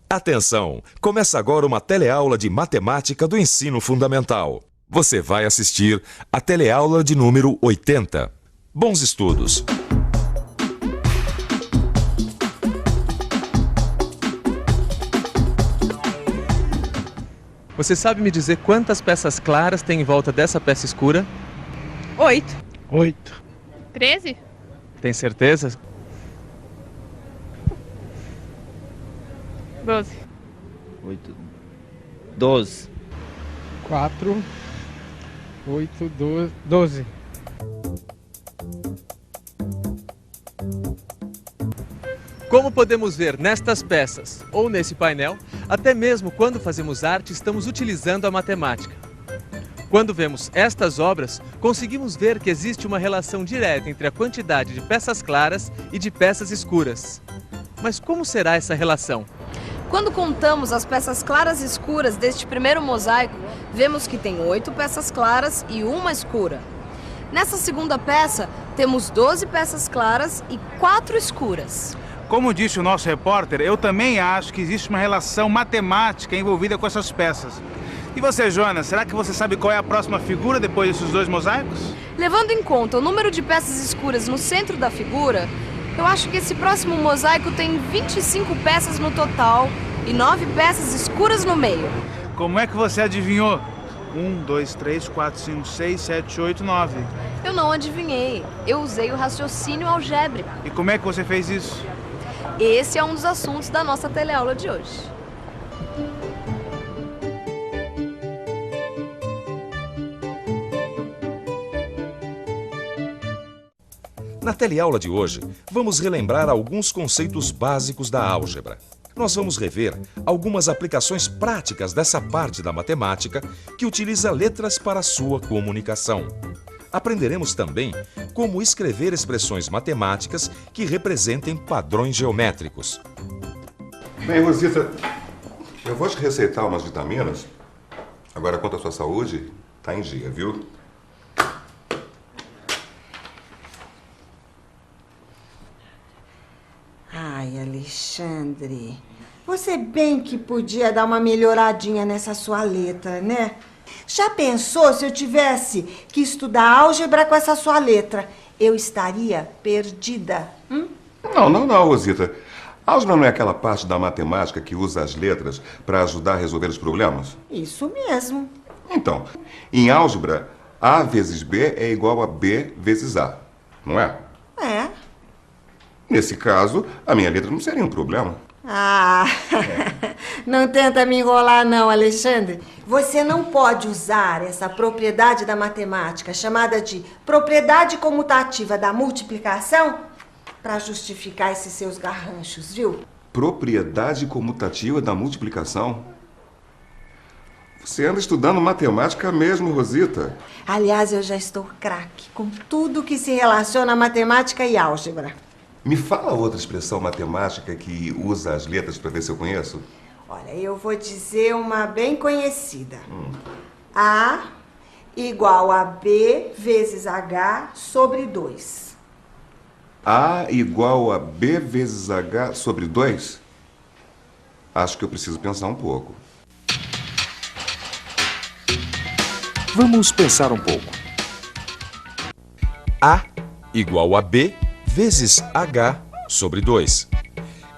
Atenção! Começa agora uma teleaula de matemática do ensino fundamental. Você vai assistir a teleaula de número 80. Bons estudos! Você sabe me dizer quantas peças claras tem em volta dessa peça escura? 8. 8. 13? Tem certeza? 12. 8. 12. 4. 8, 12. Como podemos ver nestas peças ou nesse painel, até mesmo quando fazemos arte estamos utilizando a matemática. Quando vemos estas obras, conseguimos ver que existe uma relação direta entre a quantidade de peças claras e de peças escuras. Mas como será essa relação? Quando contamos as peças claras e escuras deste primeiro mosaico, vemos que tem 8 peças claras e uma escura. Nessa segunda peça, temos 12 peças claras e 4 escuras. Como disse o nosso repórter, eu também acho que existe uma relação matemática envolvida com essas peças. E você, Jonas, será que você sabe qual é a próxima figura depois desses 2 mosaicos? Levando em conta o número de peças escuras no centro da figura, eu acho que esse próximo mosaico tem 25 peças no total e 9 peças escuras no meio. Como é que você adivinhou? 1, 2, 3, 4, 5, 6, 7, 8, 9. Eu não adivinhei. Eu usei o raciocínio algébrico. E como é que você fez isso? Esse é um dos assuntos da nossa teleaula de hoje. Na teleaula de hoje, vamos relembrar alguns conceitos básicos da álgebra. Nós vamos rever algumas aplicações práticas dessa parte da matemática que utiliza letras para sua comunicação. Aprenderemos também como escrever expressões matemáticas que representem padrões geométricos. Bem, Rosita, eu vou te receitar umas vitaminas. Agora, quanto à sua saúde, tá em dia, viu? Ai, Alexandre, você bem que podia dar uma melhoradinha nessa sua letra, né? Já pensou se eu tivesse que estudar álgebra com essa sua letra? Eu estaria perdida. Não, Rosita. Álgebra não é aquela parte da matemática que usa as letras para ajudar a resolver os problemas? Isso mesmo. Então, em álgebra, A vezes B é igual a B vezes A, não é? É. Nesse caso, a minha letra não seria um problema. Ah, não tenta me enrolar não, Alexandre. Você não pode usar essa propriedade da matemática, chamada de propriedade comutativa da multiplicação, para justificar esses seus garranchos, viu? Propriedade comutativa da multiplicação? Você anda estudando matemática mesmo, Rosita? Aliás, eu já estou craque com tudo que se relaciona a matemática e álgebra. Me fala outra expressão matemática que usa as letras para ver se eu conheço. Olha, eu vou dizer uma bem conhecida. A igual a B vezes H sobre 2. A igual a B vezes H sobre 2? Acho que eu preciso pensar um pouco. Vamos pensar um pouco. A igual a B vezes H sobre 2.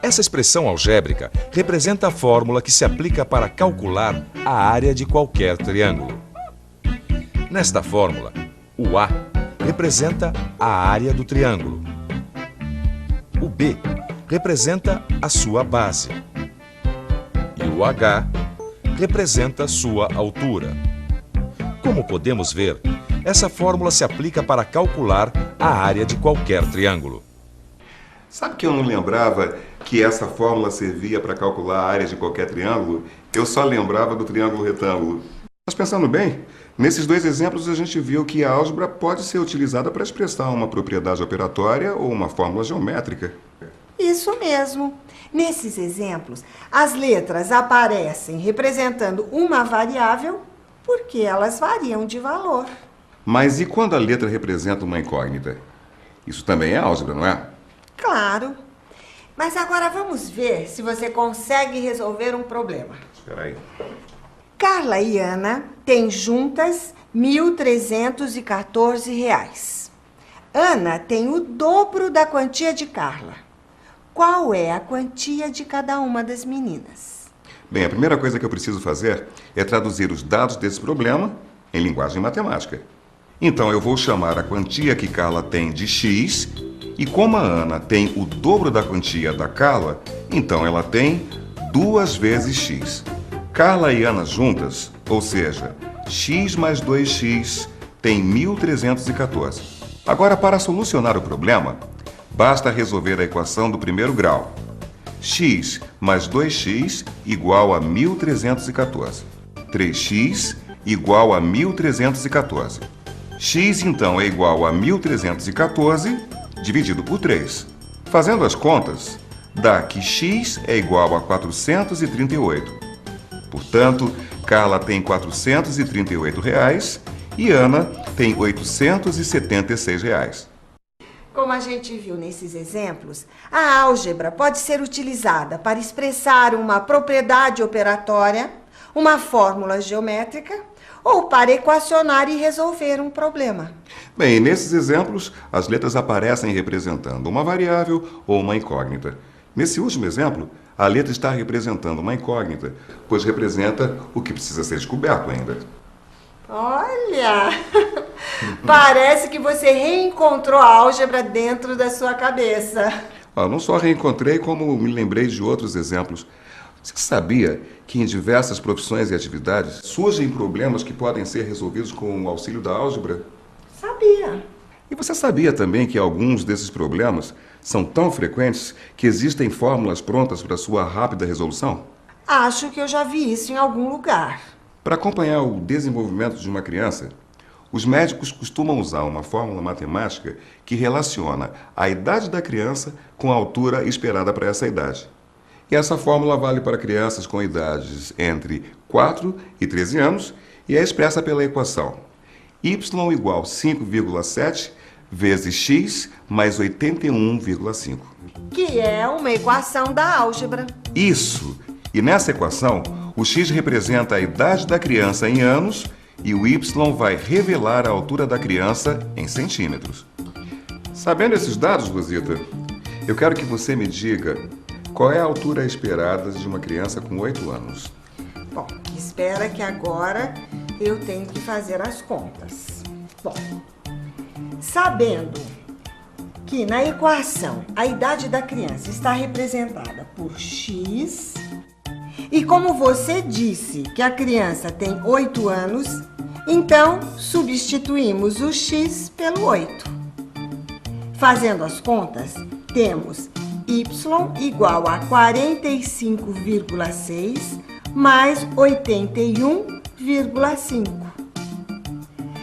Essa expressão algébrica representa a fórmula que se aplica para calcular a área de qualquer triângulo. Nesta fórmula, o A representa a área do triângulo. O B representa a sua base. E o H representa sua altura. Como podemos ver, essa fórmula se aplica para calcular a área de qualquer triângulo. Sabe que eu não lembrava que essa fórmula servia para calcular a área de qualquer triângulo? Eu só lembrava do triângulo retângulo. Mas pensando bem, nesses 2 exemplos a gente viu que a álgebra pode ser utilizada para expressar uma propriedade operatória ou uma fórmula geométrica. Isso mesmo. Nesses exemplos, as letras aparecem representando uma variável porque elas variam de valor. Mas e quando a letra representa uma incógnita? Isso também é álgebra, não é? Claro. Mas agora vamos ver se você consegue resolver um problema. Espera aí. Carla e Ana têm juntas R$ 1.314. Ana tem o dobro da quantia de Carla. Qual é a quantia de cada uma das meninas? Bem, a primeira coisa que eu preciso fazer é traduzir os dados desse problema em linguagem matemática. Então, eu vou chamar a quantia que Carla tem de x, e como a Ana tem o dobro da quantia da Carla, então ela tem 2 vezes x. Carla e Ana juntas, ou seja, x mais 2x, tem 1.314. Agora, para solucionar o problema, basta resolver a equação do primeiro grau. X mais 2x igual a 1.314. 3x igual a 1.314. X, então, é igual a 1.314 dividido por 3. Fazendo as contas, dá que x é igual a 438. Portanto, Carla tem R$ 438 e Ana tem R$ 876. Como a gente viu nesses exemplos, a álgebra pode ser utilizada para expressar uma propriedade operatória, uma fórmula geométrica ou para equacionar e resolver um problema. Bem, nesses exemplos, as letras aparecem representando uma variável ou uma incógnita. Nesse último exemplo, a letra está representando uma incógnita, pois representa o que precisa ser descoberto ainda. Olha! Parece que você reencontrou a álgebra dentro da sua cabeça. Não só reencontrei, como me lembrei de outros exemplos. Você sabia que em diversas profissões e atividades surgem problemas que podem ser resolvidos com o auxílio da álgebra? Sabia. E você sabia também que alguns desses problemas são tão frequentes que existem fórmulas prontas para sua rápida resolução? Acho que eu já vi isso em algum lugar. Para acompanhar o desenvolvimento de uma criança, os médicos costumam usar uma fórmula matemática que relaciona a idade da criança com a altura esperada para essa idade. E essa fórmula vale para crianças com idades entre 4 e 13 anos e é expressa pela equação y igual 5,7 vezes x mais 81,5. Que é uma equação da álgebra. Isso! E nessa equação, o x representa a idade da criança em anos e o y vai revelar a altura da criança em centímetros. Sabendo esses dados, Rosita, eu quero que você me diga qual é a altura esperada de uma criança com 8 anos. Bom, espera que agora eu tenho que fazer as contas. Bom, sabendo que na equação a idade da criança está representada por x, e como você disse que a criança tem 8 anos, então substituímos o x pelo 8. Fazendo as contas, temos y igual a 45,6 mais 81,5.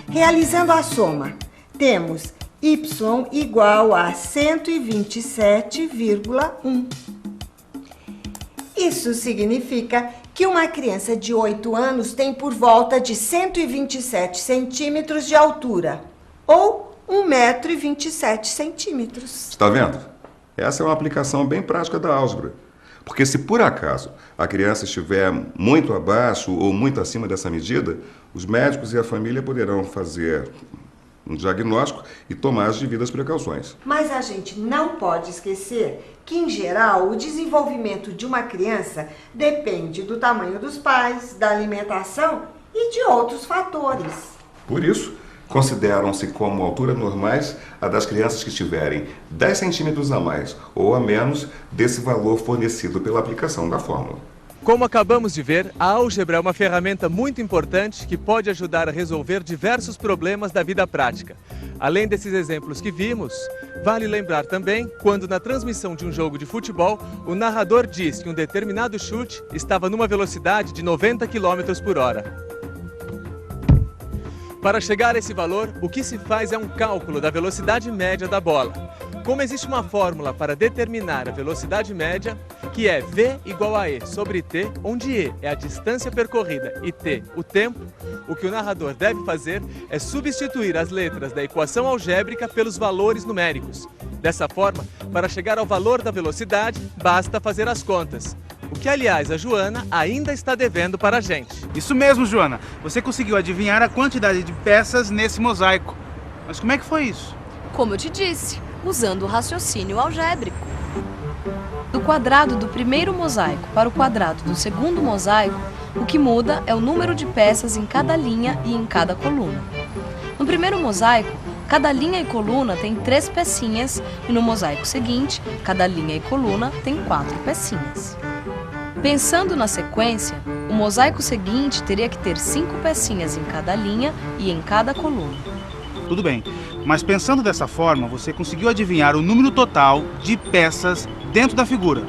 Realizando a soma, temos y igual a 127,1. Isso significa que uma criança de 8 anos tem por volta de 127 centímetros de altura, ou 1,27 m. Está vendo? Essa é uma aplicação bem prática da álgebra. Porque se por acaso a criança estiver muito abaixo ou muito acima dessa medida, os médicos e a família poderão fazer um diagnóstico e tomar as devidas precauções. Mas a gente não pode esquecer que, em geral, o desenvolvimento de uma criança depende do tamanho dos pais, da alimentação e de outros fatores. Por isso, consideram-se como altura normais a das crianças que tiverem 10 centímetros a mais ou a menos desse valor fornecido pela aplicação da fórmula. Como acabamos de ver, a álgebra é uma ferramenta muito importante que pode ajudar a resolver diversos problemas da vida prática. Além desses exemplos que vimos, vale lembrar também quando na transmissão de um jogo de futebol, o narrador diz que um determinado chute estava numa velocidade de 90 km por hora. Para chegar a esse valor, o que se faz é um cálculo da velocidade média da bola. Como existe uma fórmula para determinar a velocidade média, que é V igual a E sobre T, onde E é a distância percorrida e T o tempo, o que o narrador deve fazer é substituir as letras da equação algébrica pelos valores numéricos. Dessa forma, para chegar ao valor da velocidade, basta fazer as contas. O que, aliás, a Joana ainda está devendo para a gente. Isso mesmo, Joana. Você conseguiu adivinhar a quantidade de peças nesse mosaico. Mas como é que foi isso? Como eu te disse, usando o raciocínio algébrico. Do quadrado do primeiro mosaico para o quadrado do segundo mosaico, o que muda é o número de peças em cada linha e em cada coluna. No primeiro mosaico, cada linha e coluna tem 3 pecinhas e no mosaico seguinte, cada linha e coluna tem 4 pecinhas. Pensando na sequência, o mosaico seguinte teria que ter 5 pecinhas em cada linha e em cada coluna. Tudo bem, mas pensando dessa forma, você conseguiu adivinhar o número total de peças dentro da figura.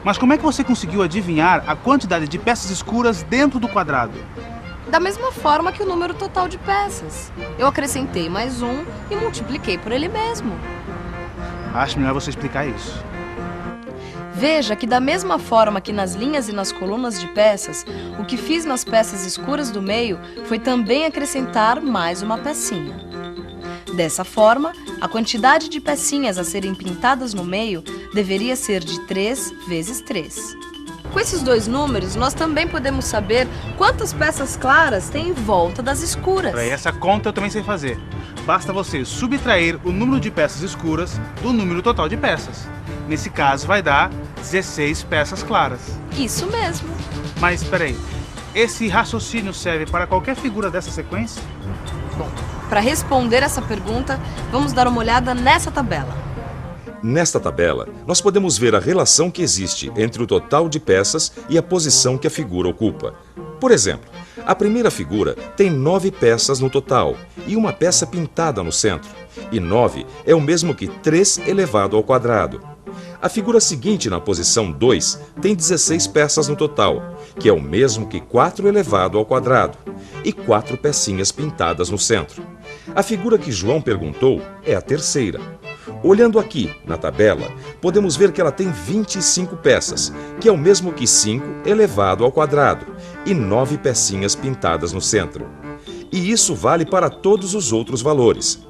Mas como é que você conseguiu adivinhar a quantidade de peças escuras dentro do quadrado? Da mesma forma que o número total de peças. Eu acrescentei mais um e multipliquei por ele mesmo. Acho melhor você explicar isso. Veja que da mesma forma que nas linhas e nas colunas de peças, o que fiz nas peças escuras do meio foi também acrescentar mais uma pecinha. Dessa forma, a quantidade de pecinhas a serem pintadas no meio deveria ser de 3 vezes 3. Com esses 2 números, nós também podemos saber quantas peças claras tem em volta das escuras. Essa conta eu também sei fazer. Basta você subtrair o número de peças escuras do número total de peças. Nesse caso, vai dar 16 peças claras. Isso mesmo. Mas, peraí, esse raciocínio serve para qualquer figura dessa sequência? Bom, para responder essa pergunta, vamos dar uma olhada nessa tabela. Nesta tabela, nós podemos ver a relação que existe entre o total de peças e a posição que a figura ocupa. Por exemplo, a primeira figura tem 9 peças no total e uma peça pintada no centro. E 9 é o mesmo que 3 elevado ao quadrado. A figura seguinte, na posição 2, tem 16 peças no total, que é o mesmo que 4 elevado ao quadrado, e 4 pecinhas pintadas no centro. A figura que João perguntou é a terceira. Olhando aqui, na tabela, podemos ver que ela tem 25 peças, que é o mesmo que 5 elevado ao quadrado, e 9 pecinhas pintadas no centro. E isso vale para todos os outros valores.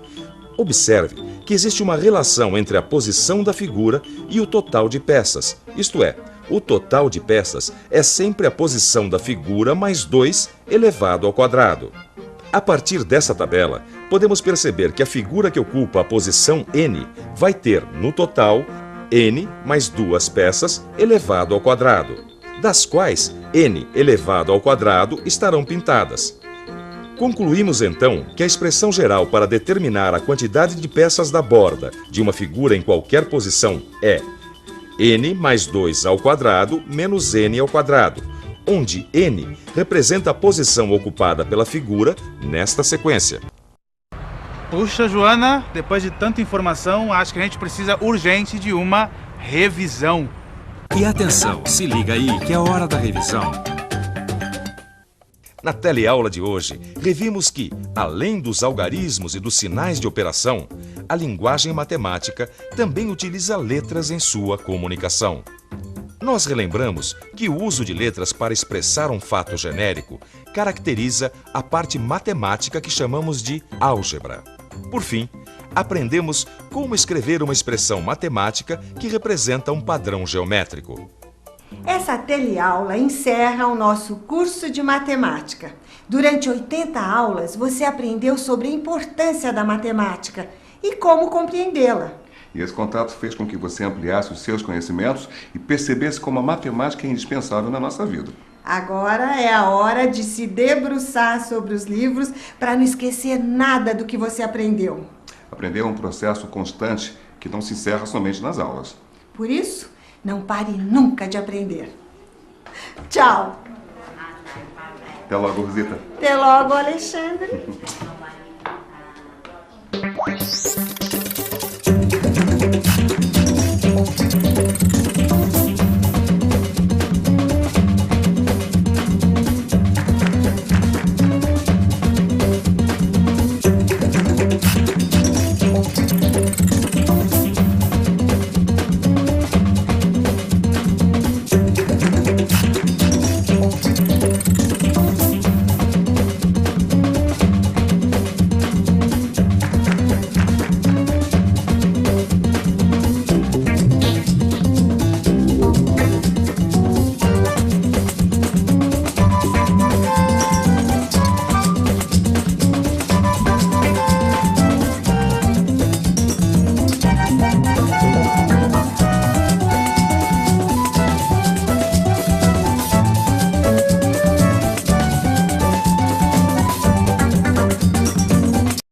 Observe que existe uma relação entre a posição da figura e o total de peças, isto é, o total de peças é sempre a posição da figura mais 2 elevado ao quadrado. A partir dessa tabela, podemos perceber que a figura que ocupa a posição N vai ter, no total, N mais 2 peças elevado ao quadrado, das quais N elevado ao quadrado estarão pintadas. Concluímos então que a expressão geral para determinar a quantidade de peças da borda de uma figura em qualquer posição é N mais 2 ao quadrado menos N ao quadrado, onde N representa a posição ocupada pela figura nesta sequência. Puxa, Joana, depois de tanta informação, acho que a gente precisa urgente de uma revisão. E atenção, se liga aí que é hora da revisão. Na teleaula de hoje, revimos que, além dos algarismos e dos sinais de operação, a linguagem matemática também utiliza letras em sua comunicação. Nós relembramos que o uso de letras para expressar um fato genérico caracteriza a parte matemática que chamamos de álgebra. Por fim, aprendemos como escrever uma expressão matemática que representa um padrão geométrico. Essa teleaula encerra o nosso curso de matemática. Durante 80 aulas, você aprendeu sobre a importância da matemática e como compreendê-la. E esse contato fez com que você ampliasse os seus conhecimentos e percebesse como a matemática é indispensável na nossa vida. Agora é a hora de se debruçar sobre os livros para não esquecer nada do que você aprendeu. Aprender é um processo constante que não se encerra somente nas aulas. Por isso, não pare nunca de aprender. Tchau! Até logo, Rosita. Até logo, Alexandre. Thank you.